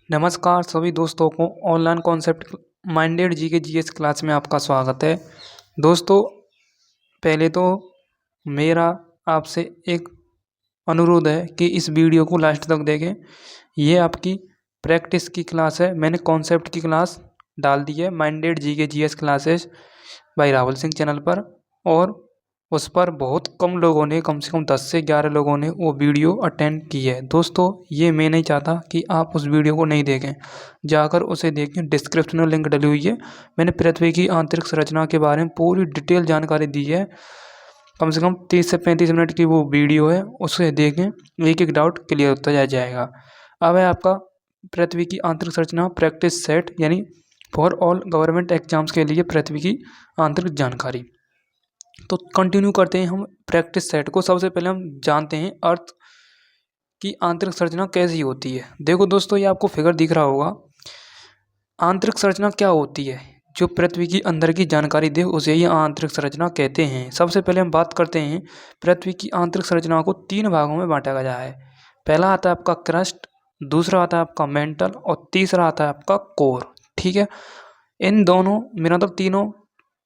नमस्कार सभी दोस्तों को online concept minded GK GS class में आपका स्वागत है। दोस्तों, पहले तो मेरा आपसे एक अनुरोध है कि इस वीडियो को लास्ट तक देखें। ये आपकी प्रैक्टिस की क्लास है। मैंने कॉन्सेप्ट की क्लास डाल दी है minded GK GS classes bye Rahul Singh channel पर, और उस पर बहुत कम लोगों ने, कम से कम 10 से 11 लोगों ने वो वीडियो अटेंड की है। दोस्तों, ये मैं नहीं चाहता कि आप उस वीडियो को नहीं देखें, जाकर उसे देखें। डिस्क्रिप्शन में लिंक डली हुई है। मैंने पृथ्वी की आंतरिक संरचना के बारे में पूरी डिटेल जानकारी दी है। कम से कम 30 से 35 मिनट की वो वीडियो है, उसे देखें, एक एक डाउट क्लियर होता जाएगा। अब है आपका पृथ्वी की आंतरिक संरचना प्रैक्टिस सेट, यानी फॉर ऑल गवर्नमेंट एग्जाम्स के लिए पृथ्वी की आंतरिक जानकारी। तो कंटिन्यू करते हैं हम प्रैक्टिस सेट को। सबसे पहले हम जानते हैं अर्थ की आंतरिक संरचना कैसी होती है। देखो दोस्तों, ये आपको फिगर दिख रहा होगा। आंतरिक संरचना क्या होती है? जो पृथ्वी की अंदर की जानकारी दे उसे ही आंतरिक संरचना कहते हैं। सबसे पहले हम बात करते हैं पृथ्वी की आंतरिक संरचना को 3 भागों में बांटा गया है। पहला आता है आपका क्रस्ट, दूसरा आता है आपका मेंटल, और तीसरा आता है आपका कोर। ठीक है, इन दोनों मतलब तीनों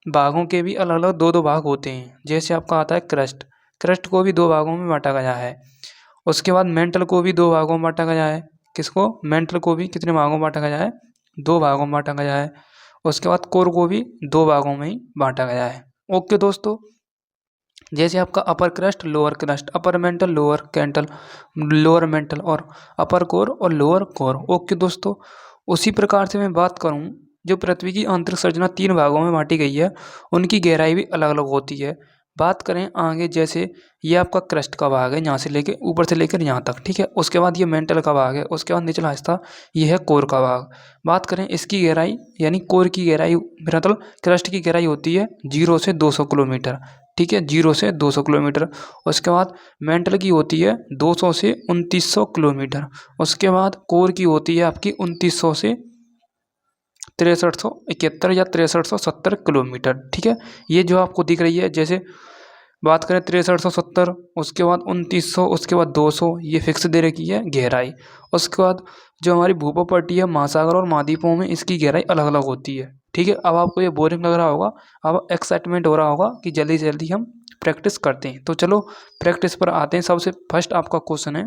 भागों के भी अलग अलग दो दो भाग होते हैं। जैसे आपका आता है क्रस्ट, क्रस्ट को भी 2 भागों में बांटा गया है। उसके बाद मेंटल को भी 2 भागों में बांटा गया है। किसको? मेंटल को भी कितने भागों में बांटा गया है? 2 भागों में बांटा गया है। उसके बाद कोर को भी 2 भागों में ही बांटा गया है। ओके दोस्तों, जैसे आपका upper crust, lower crust, upper mantle, lower mantle, lower mantle, और अपर कोर और लोअर कोर। ओके दोस्तों, उसी प्रकार से मैं बात करूं, जो पृथ्वी की आंतरिक संरचना 3 भागों में बांटी गई है, उनकी गहराई भी अलग अलग होती है। बात करें आगे, जैसे ये आपका क्रस्ट का भाग है, यहाँ से लेकर ऊपर से लेकर यहाँ तक। ठीक है, उसके बाद ये मेंटल का भाग है, उसके बाद निचला हिस्सा ये है कोर का भाग। बात करें इसकी गहराई, यानी कोर की गहराई, मतलब क्रस्ट की गहराई होती है 0 से 200 किलोमीटर। ठीक है, 0 से 200 किलोमीटर। उसके बाद मेंटल की होती है 200 से 2900 किलोमीटर। उसके बाद कोर की होती है आपकी 2900 से 6371 या 6370 किलोमीटर। ठीक है, ये जो आपको दिख रही है, जैसे बात करें 6370, उसके बाद 2900, उसके बाद 200, ये फिक्स दे रखी है गहराई। उसके बाद जो हमारी भूप्रपट्टी है, महासागर और महाद्वीपों में इसकी गहराई अलग अलग होती है। ठीक है, अब आपको ये बोरिंग लग रहा होगा, अब एक्साइटमेंट हो रहा होगा कि जल्दी से जल्दी हम प्रैक्टिस करते हैं। तो चलो प्रैक्टिस पर आते हैं। सबसे फर्स्ट आपका क्वेश्चन है,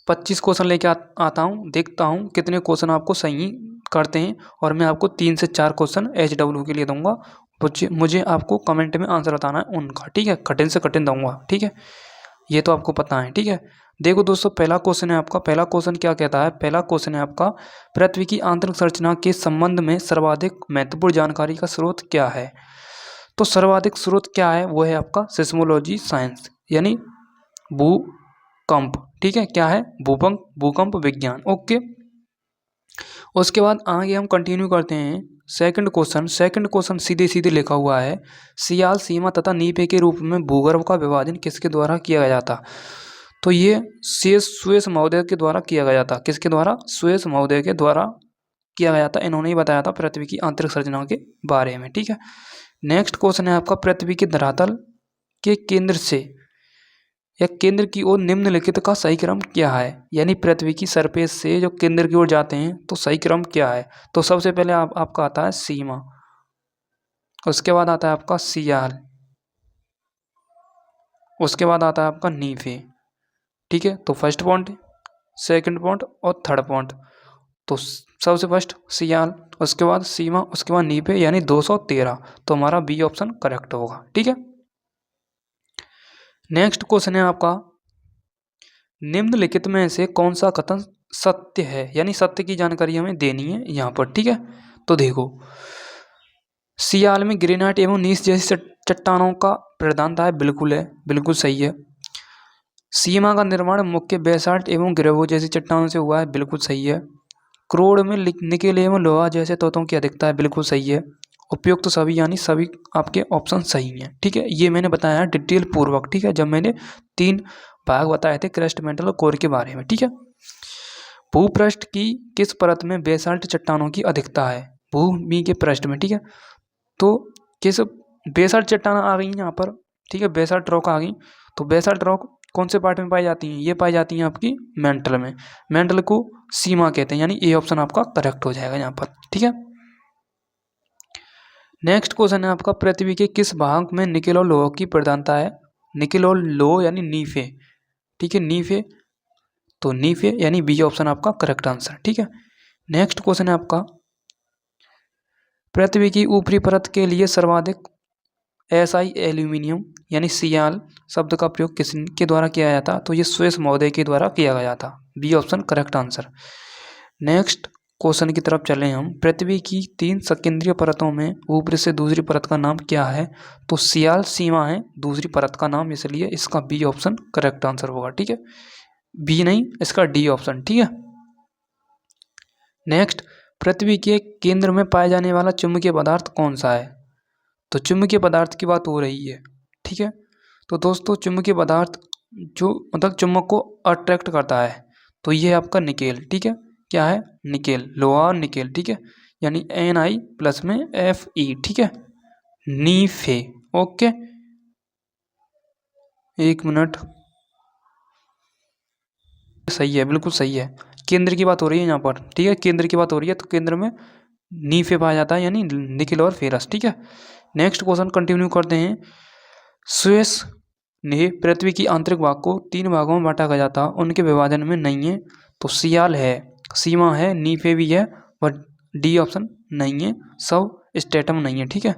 25 क्वेश्चन लेके आता हूँ, देखता हूँ कितने क्वेश्चन आपको सही करते हैं, और मैं आपको 3 से 4 क्वेश्चन HW के लिए दूंगा। मुझे आपको कमेंट में आंसर बताना है उनका। ठीक है, कठिन से कठिन दूंगा। ठीक है, ये तो आपको पता है। ठीक है, देखो दोस्तों, पहला क्वेश्चन है आपका। पहला क्वेश्चन क्या कहता है? पहला क्वेश्चन है आपका, पृथ्वी की आंतरिक संरचना के संबंध में सर्वाधिक महत्वपूर्ण जानकारी का स्रोत क्या है? तो सर्वाधिक स्रोत क्या है? वो है आपका सिस्मोलॉजी साइंस, यानी भूकंप। ठीक है, क्या है? भूकंप विज्ञान। ओके, उसके बाद आगे हम कंटिन्यू करते हैं। सेकंड क्वेश्चन सीधे सीधे लिखा हुआ है, सियाल, सीमा तथा नीपे के रूप में भूगर्भ का विभाजन किसके द्वारा किया गया था? तो ये सुएज महोदय के द्वारा किया गया था। किसके द्वारा? सुएज महोदय के द्वारा किया गया था। इन्होंने ही बताया था पृथ्वी की आंतरिक संरचना के बारे में। ठीक है, नेक्स्ट क्वेश्चन है आपका, पृथ्वी के धरातल के केंद्र से या केंद्र की ओर निम्नलिखित का सही क्रम क्या है? यानी पृथ्वी की सरफेस से जो केंद्र की ओर जाते हैं, तो सही क्रम क्या है? तो सबसे पहले आपका आता है सीमा, उसके बाद आता है आपका सियाल, उसके बाद आता है आपका नीफे। ठीक है, तो फर्स्ट पॉइंट, सेकंड पॉइंट और थर्ड पॉइंट। तो सबसे फर्स्ट सियाल, उसके बाद सीमा, उसके बाद नीफे, यानी 213। तो हमारा बी ऑप्शन करेक्ट होगा। ठीक है, नेक्स्ट क्वेश्चन है आपका, निम्नलिखित में से कौन सा कथन सत्य है? यानी सत्य की जानकारी हमें देनी है यहाँ पर। ठीक है, तो देखो, सियाल में ग्रेनाइट एवं नीस जैसी चट्टानों का प्रधान था, बिल्कुल है, बिल्कुल सही है। सीमा का निर्माण मुख्य बेसाल्ट एवं ग्रेवो जैसी चट्टानों से हुआ है, बिल्कुल सही है। क्रोड में निकेल एवं लोहा जैसे तत्वों की अधिकता है, बिल्कुल सही है। उपयुक्त सभी, यानी सभी आपके ऑप्शन सही हैं। ठीक है, ये मैंने बताया है डिटेल पूर्वक। ठीक है, जब मैंने 3 भाग बताए थे क्रस्ट, मेंटल और कोर के बारे में। ठीक है, भूपृष्ठ की किस परत में बेसाल्ट चट्टानों की अधिकता है? भूमि के पृष्ठ में। ठीक है, तो किस बेसाल्ट चट्टान आ गई यहाँ पर? ठीक है, बेसाल्ट रॉक आ गई। तो बेसाल्ट रॉक कौन से पार्ट में पाई जाती हैं? ये पाई जाती हैं आपकी मेंटल में। मेंटल को सीमा कहते हैं, यानी ए ऑप्शन आपका करेक्ट हो जाएगा यहाँ पर। ठीक है, नेक्स्ट क्वेश्चन है आपका, पृथ्वी के किस भाग में निकेल और लोह की प्रधानता है? निकेल और लोह यानी नीफे। ठीक है, नीफे, तो नीफे यानी बी ऑप्शन आपका करेक्ट आंसर। ठीक है, नेक्स्ट क्वेश्चन है आपका, पृथ्वी की ऊपरी परत के लिए सर्वाधिक SI एल्यूमिनियम यानी सियाल शब्द का प्रयोग किसके द्वारा किया जाता? तो ये स्विस महोदय के द्वारा किया गया था। B option correct answer. Next question की तरफ चलें हम, पृथ्वी की 3 सकेंद्रीय परतों में ऊपरी से दूसरी परत का नाम क्या है? तो सियाल सीमा है दूसरी परत का नाम, इसलिए इसका बी ऑप्शन करेक्ट आंसर होगा। ठीक है, बी नहीं, इसका डी ऑप्शन। ठीक है, नेक्स्ट, पृथ्वी के केंद्र में पाया जाने वाला चुंबकीय पदार्थ कौन सा है? तो चुंबकीय पदार्थ की बात हो रही है। ठीक है, तो दोस्तों चुंबकीय पदार्थ जो मतलब चुंबक को अट्रैक्ट करता है, तो ये है आपका निकेल। ठीक है, क्या है? निकेल, लोहा और निकेल। ठीक है, यानी Ni प्लस में Fe। ठीक है, नीफे। ओके, एक मिनट, सही है, बिल्कुल सही है। केंद्र की बात हो रही है यहाँ पर। ठीक है, केंद्र की बात हो रही है, तो केंद्र में नीफे पाया जाता है, यानी निकेल और फेरस। ठीक है, नेक्स्ट क्वेश्चन कंटिन्यू करते हैं। स्विस ने पृथ्वी की आंतरिक भाग को 3 भागों में बांटा गया था, उनके विभाजन में नहीं है। तो सियाल है, सीमा है, नीफे भी है, और डी ऑप्शन नहीं है, सब स्टेटम नहीं है। ठीक है,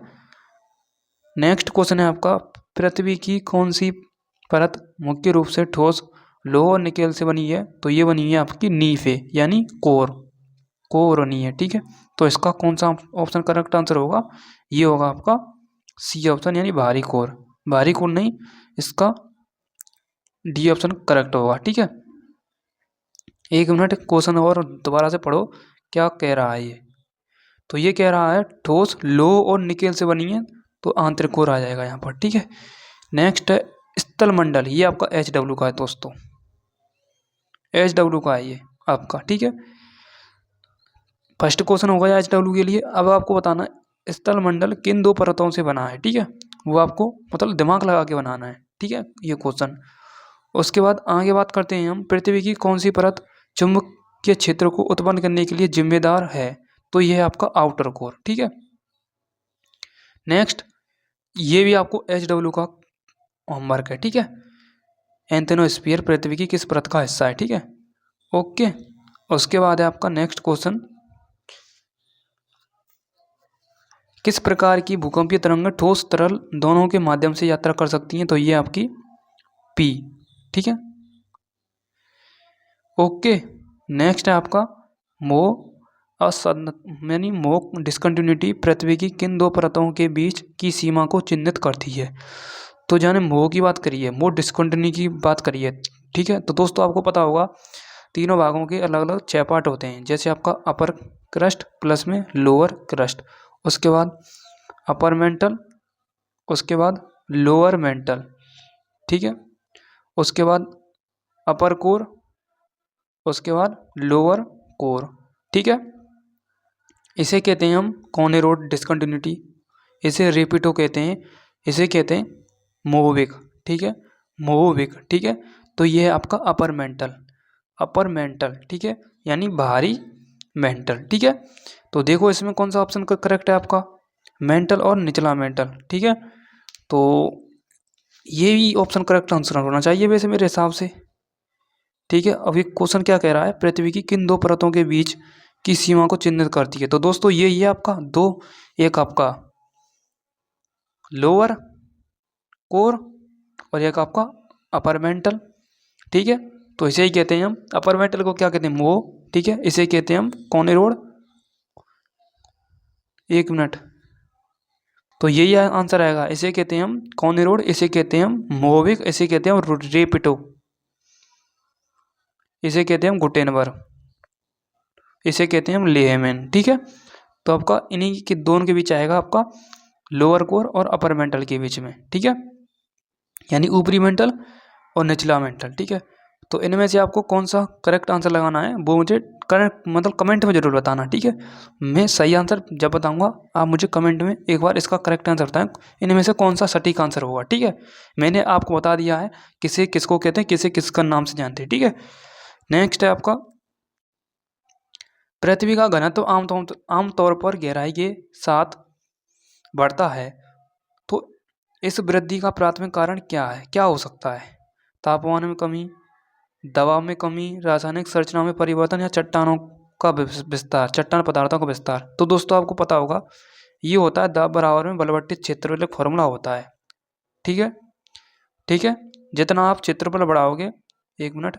नेक्स्ट क्वेश्चन है आपका, पृथ्वी की कौन सी परत मुख्य रूप से ठोस लोह और निकेल से बनी है? तो ये बनी है आपकी नीफे यानी कोर, कोर बनी है। ठीक है, तो इसका कौन सा ऑप्शन करेक्ट आंसर होगा? ये होगा आपका सी ऑप्शन, यानी भारी कोर। भारी कोर नहीं, इसका डी ऑप्शन करेक्ट होगा। ठीक है, एक मिनट, क्वेश्चन और दोबारा से पढ़ो, क्या कह रहा है ये? तो ये कह रहा है ठोस लोह और निकेल से बनी है, तो आंतरिक कोर आ जाएगा यहाँ पर। ठीक है, नेक्स्ट है स्थल मंडल, ये आपका HW का है दोस्तों, HW का है ये आपका। ठीक है, फर्स्ट क्वेश्चन होगा HW के लिए। अब आपको बताना स्थल मंडल किन 2 परतों से बना है। ठीक है, वो आपको मतलब दिमाग लगा के बनाना है। ठीक है, ये क्वेश्चन। उसके बाद आगे बात करते हैं हम, पृथ्वी की कौन सी परत चुंबकीय क्षेत्र को उत्पन्न करने के लिए जिम्मेदार है? तो यह है आपका आउटर कोर। ठीक है, नेक्स्ट, ये भी आपको HW का होमवर्क है। ठीक है, एंथेनोस्फीयर पृथ्वी की किस परत का हिस्सा है? ठीक है, ओके। उसके बाद है आपका नेक्स्ट क्वेश्चन, किस प्रकार की भूकंपीय तरंग ठोस तरल दोनों के माध्यम से यात्रा कर सकती हैं? तो ये आपकी पी। ठीक है, ओके। नेक्स्ट है आपका मोह यानी मोह डिस्कंटिन्यूटी पृथ्वी की किन 2 परतों के बीच की सीमा को चिन्हित करती है? तो जाने मोह की बात करिए, मोह डिस्कंटिन्यूटी की बात करिए। ठीक है, तो दोस्तों आपको पता होगा तीनों भागों के अलग अलग 6 पार्ट होते हैं, जैसे आपका अपर क्रस्ट प्लस में लोअर क्रस्ट, उसके बाद अपर मेंटल, उसके बाद लोअर मेंटल। ठीक है, उसके बाद अपर कोर, उसके बाद लोअर कोर। ठीक है, इसे कहते हैं हम कॉर्नेरोड डिस्कंटिन्यूटी, इसे रेपिटो कहते हैं, इसे कहते हैं मोविक। ठीक है, मोविक। ठीक है, तो ये है आपका अपर मेंटल, अपर मेंटल। ठीक है, यानी बाहरी मेंटल। ठीक है, तो देखो इसमें कौन सा ऑप्शन करेक्ट है आपका? मेंटल और निचला मेंटल। ठीक है, तो ये भी ऑप्शन करेक्ट आंसर होना चाहिए वैसे मेरे हिसाब से। ठीक है, अभी क्वेश्चन क्या कह रहा है, पृथ्वी की किन 2 परतों के बीच की सीमा को चिन्हित करती है? तो दोस्तों ये आपका 2, एक आपका लोअर कोर और एक आपका अपर मेंटल। ठीक है, तो इसे ही कहते हैं हम, अपर मेंटल को क्या कहते हैं? मोह। ठीक है, इसे कहते हैं हम कॉर्नेरोड। एक मिनट, तो यही आंसर आएगा, इसे कहते हैं हम कॉर्नेरोड, इसे कहते हैं हम मोविक, इसे कहते हैं हम रेपिटो, इसे कहते हैं हम गुटेनबर्ग, इसे कहते हैं हम लेहमैन। ठीक है, तो आपका इन्हीं के दोनों के बीच आएगा आपका लोअर कोर और अपर मेंटल के बीच में। ठीक है, यानी ऊपरी मेंटल और निचला मेंटल। ठीक है, तो इनमें से आपको कौन सा करेक्ट आंसर लगाना है वो मुझे मतलब कमेंट में ज़रूर बताना, ठीक है। मैं सही आंसर जब बताऊंगा आप मुझे कमेंट में एक बार इसका करेक्ट आंसर बताएं, इनमें से कौन सा सटीक आंसर होगा, ठीक है। मैंने आपको बता दिया है किसे किसको कहते हैं, किसे किसका नाम से जानते हैं, ठीक है। नेक्स्ट है आपका पृथ्वी का घनत्व आमतौर पर गहराई के साथ बढ़ता है, तो इस वृद्धि का प्राथमिक कारण क्या है, क्या हो सकता है? तापमान में कमी, दबाव में कमी, रासायनिक संरचना में परिवर्तन या चट्टानों का विस्तार, चट्टान पदार्थों का विस्तार। तो दोस्तों आपको पता होगा ये होता है दाब बराबर में बलवृद्धि क्षेत्रफल, एक फॉर्मूला होता है, ठीक है। ठीक है, जितना आप क्षेत्रफल बढ़ाओगे, एक मिनट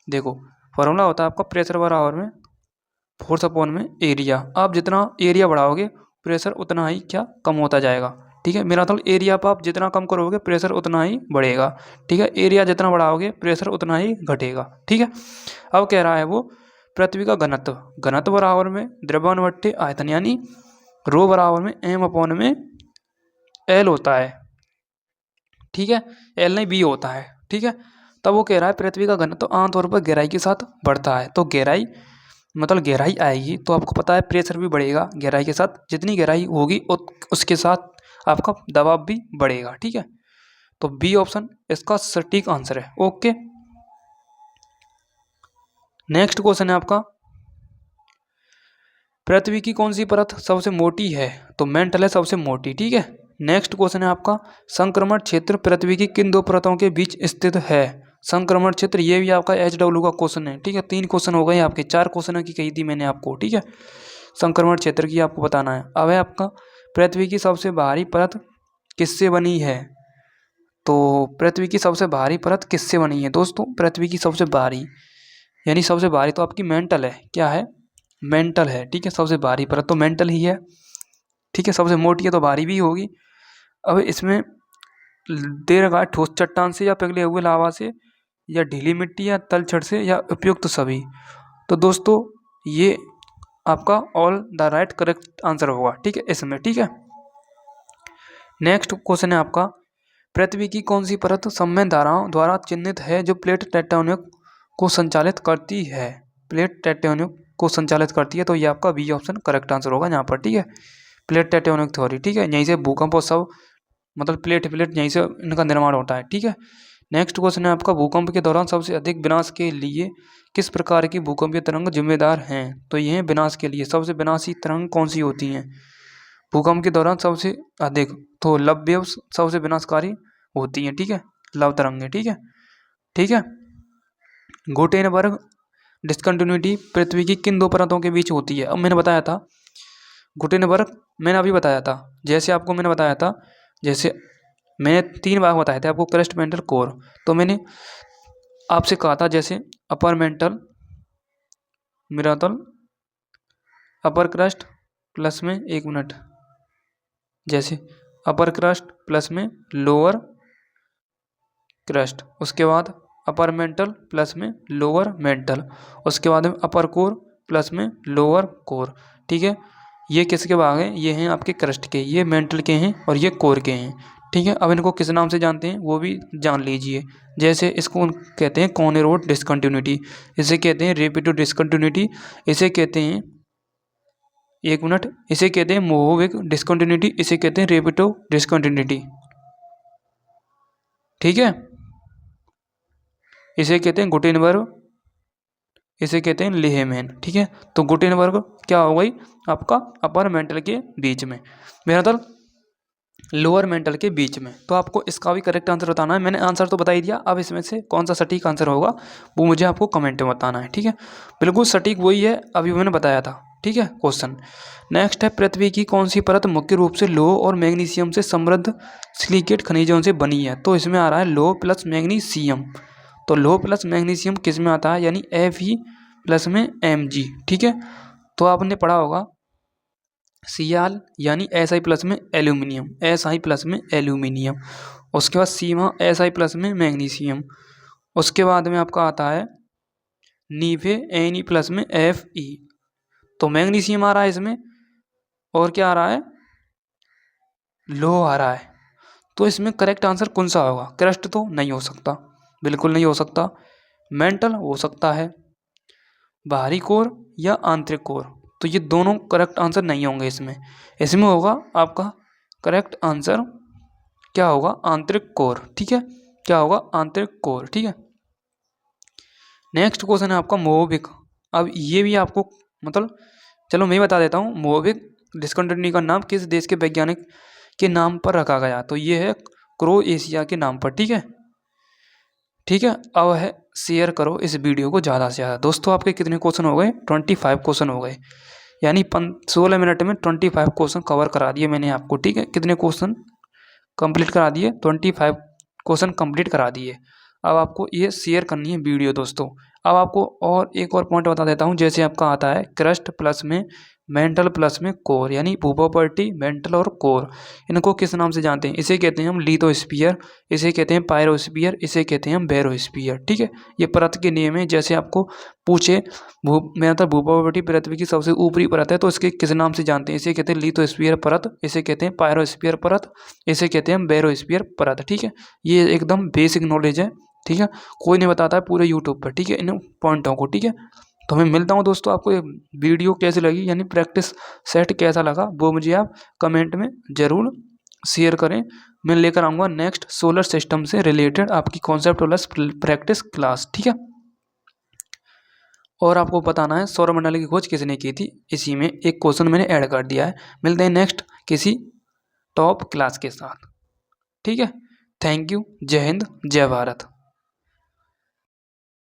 देखो, फॉर्मूला होता है आपका प्रेशर बराबर में फोर्स अपॉन में एरिया। आप जितना एरिया बढ़ाओगे प्रेशर उतना ही क्या कम होता जाएगा, ठीक है। मेरा मतलब एरिया पर आप जितना कम करोगे प्रेशर उतना ही बढ़ेगा, ठीक है। एरिया जितना बढ़ाओगे प्रेशर उतना ही घटेगा, ठीक है। अब कह रहा है वो पृथ्वी का घनत्व बराबर में द्रव्यमान बट्टे आयतन, यानी रो बराबर में एम अपॉन में एल होता है, ठीक है। एल नहीं बी होता है, ठीक है। तब वो कह रहा है पृथ्वी का घनत्व आमतौर पर गहराई के साथ बढ़ता है, तो गहराई मतलब गहराई आएगी तो आपको पता है प्रेशर भी बढ़ेगा, गहराई के साथ जितनी गहराई होगी उसके साथ आपका दबाव भी बढ़ेगा, ठीक है। तो बी ऑप्शन इसका सटीक आंसर है, ओके। नेक्स्ट क्वेश्चन है आपका पृथ्वी की कौन सी परत सबसे मोटी है, तो मेंटल है सबसे मोटी, ठीक है। नेक्स्ट क्वेश्चन है आपका संक्रमण क्षेत्र पृथ्वी की किन दो परतों के बीच स्थित है? संक्रमण क्षेत्र, ये भी आपका HW का क्वेश्चन है, ठीक है। 3 क्वेश्चन हो गए आपके, 4 क्वेश्चन की कही थी मैंने आपको, ठीक है। संक्रमण क्षेत्र की आपको बताना है। अब है आपका पृथ्वी की सबसे भारी परत किससे बनी है? तो पृथ्वी की सबसे भारी परत किससे बनी है दोस्तों? पृथ्वी की सबसे भारी यानी सबसे भारी तो आपकी मेंटल है, क्या है? मेंटल है, ठीक है। सबसे भारी परत तो मेंटल ही है, ठीक है। सबसे मोटी है तो भारी भी होगी। अब इसमें दीर्घायु ठोस चट्टान से या पिघले हुए लावा से या ढीली मिट्टी या तलछट से या उपयुक्त सभी। तो दोस्तों ये आपका all the right correct answer होगा, ठीक है, इसमें, ठीक है। नेक्स्ट क्वेश्चन है आपका पृथ्वी की कौन सी परत समय धाराओं द्वारा चिन्हित है जो प्लेट टेक्टोनिक को संचालित करती है? प्लेट टेक्टोनिक को संचालित करती है, तो ये आपका बी ऑप्शन करेक्ट आंसर होगा यहाँ पर, ठीक है। प्लेट टेक्टोनिक थ्योरी, ठीक है, यहीं से भूकंप और सब मतलब प्लेट यहीं से इनका निर्माण होता है, ठीक है। नेक्स्ट क्वेश्चन है आपका भूकंप के दौरान सबसे अधिक विनाश के लिए किस प्रकार की भूकंपीय तरंग जिम्मेदार हैं? तो ये विनाश के लिए सबसे विनाशी तरंग कौन सी होती हैं भूकंप के दौरान सबसे अधिक? तो लव वेव्स सबसे विनाशकारी होती हैं, ठीक है, लव तरंगें, ठीक है, ठीक है। गुटेनबर्ग डिस्कंटिन्यूटी पृथ्वी की किन दो परतों के बीच होती है? अब मैंने बताया था गुटेनबर्ग, मैंने अभी बताया था, जैसे आपको मैंने बताया था, जैसे मैंने 3 भाग बताए थे आपको, क्रस्ट, मेंटल, कोर। तो मैंने आपसे कहा था जैसे अपर मेंटल, मिरातल, अपर क्रस्ट प्लस में, एक मिनट, जैसे अपर क्रस्ट प्लस में लोअर क्रस्ट, उसके बाद अपर मेंटल प्लस में लोअर मेंटल, उसके बाद में अपर कोर प्लस में लोअर कोर, ठीक है। ये किसके भाग हैं? ये हैं आपके क्रस्ट के, ये मेंटल के हैं और ये कोर के हैं, ठीक है। अब इनको किस नाम से जानते हैं वो भी जान लीजिए। जैसे इसको कहते हैं कॉर्नर डिस्कंटिन्यूटी, इसे कहते हैं रेपिडो डिस्कंटिन्यूटी, इसे कहते हैं, एक मिनट, इसे कहते हैं मोहोविक डिस्कंटिन्यूटी, इसे कहते हैं रेपिडो डिस्कंटिन्यूटी, ठीक है। इसे कहते हैं गुटेनबर्ग, इसे कहते हैं लेहमैन, ठीक है। तो गुटेनबर्ग क्या हो गई आपका अपर मेंटल के बीच में, मेरा मतलब लोअर मेंटल के बीच में। तो आपको इसका भी करेक्ट आंसर बताना है। मैंने आंसर तो बता ही दिया, अब इसमें से कौन सा सटीक आंसर होगा वो मुझे आपको कमेंट में बताना है, ठीक है। बिल्कुल सटीक वही है अभी मैंने बताया था, ठीक है। क्वेश्चन नेक्स्ट है पृथ्वी की कौन सी परत मुख्य रूप से लोह और मैग्नीशियम से समृद्ध सिलिकेट खनिजों से बनी है? तो इसमें आ रहा है लोह प्लस मैग्नीशियम। तो लोह प्लस मैग्नीशियम किस में आता है? यानी Fe प्लस में Mg, ठीक है। तो आपने पढ़ा होगा Cl यानी Si प्लस में एल्यूमिनियम, Si प्लस में एल्यूमिनियम, उसके बाद सीमा Si प्लस में मैग्नीशियम, उसके बाद में आपका आता है नीफे Ne प्लस में Fe। तो मैग्नीशियम आ रहा है इसमें, और क्या आ रहा है? लोह आ रहा है। तो इसमें करेक्ट आंसर कौन सा होगा? क्रस्ट तो नहीं हो सकता, बिल्कुल नहीं हो सकता। मेंटल हो सकता है, बाहरी कोर या आंतरिक कोर। तो ये दोनों करेक्ट आंसर नहीं होंगे इसमें। इसमें होगा आपका करेक्ट आंसर क्या होगा, आंतरिक कोर। ठीक है, क्या होगा, आंतरिक कोर। ठीक है, नेक्स्ट क्वेश्चन है आपका मोबिक। अब ये भी आपको मतलब चलो मैं बता देता हूँ। मोबिक डिस्कंटिन्यूटी का नाम किस देश के वैज्ञानिक के नाम पर रखा गया, तो ये है क्रोएशिया के नाम पर। ठीक है, ठीक है। अब है शेयर करो इस वीडियो को ज़्यादा से ज़्यादा। दोस्तों आपके कितने क्वेश्चन हो गए, 25 क्वेश्चन हो गए, यानी 16 मिनट में 25 क्वेश्चन कवर करा दिए मैंने आपको। ठीक है, कितने क्वेश्चन कंप्लीट करा दिए, 25 क्वेश्चन कंप्लीट करा दिए। अब आपको ये शेयर करनी है वीडियो दोस्तों। अब आपको और एक और पॉइंट बता देता हूँ। जैसे आपका आता है क्रस्ट प्लस में मेंटल प्लस में कोर, यानी भूप्रॉपर्टी, मेंटल और कोर, इनको किस नाम से जानते हैं? इसे कहते हैं हम लिथोस्फीयर, इसे कहते हैं पायरोस्फीयर, इसे कहते हैं हम बेरोस्फीयर। ठीक है, ये परत के नियम है। जैसे आपको पूछे भूप्रॉपर्टी पृथ्वी की सबसे ऊपरी परत है, तो इसके किस नाम से जानते हैं? इसे कहते हैं लिथोस्फीयर परत, इसे कहते हैं पायरोस्फीयर परत, इसे कहते हैं बेरोस्फीयर परत। ठीक है, ये एकदम बेसिक नॉलेज है। ठीक है, कोई नहीं बताता है पूरे यूट्यूब पर। ठीक है, इन पॉइंटों को। ठीक है, तो मैं मिलता हूँ दोस्तों। आपको ये वीडियो कैसी लगी, यानी प्रैक्टिस सेट कैसा लगा, वो मुझे आप कमेंट में ज़रूर शेयर करें। मैं लेकर आऊँगा नेक्स्ट सोलर सिस्टम से रिलेटेड आपकी कॉन्सेप्ट प्लस प्रैक्टिस क्लास। ठीक है, और आपको बताना है सौरमंडल की खोज किसने की थी। इसी में एक क्वेश्चन मैंने ऐड कर दिया है। मिलते हैं नेक्स्ट किसी टॉप क्लास के साथ। ठीक है, थैंक यू। जय हिंद, जय भारत।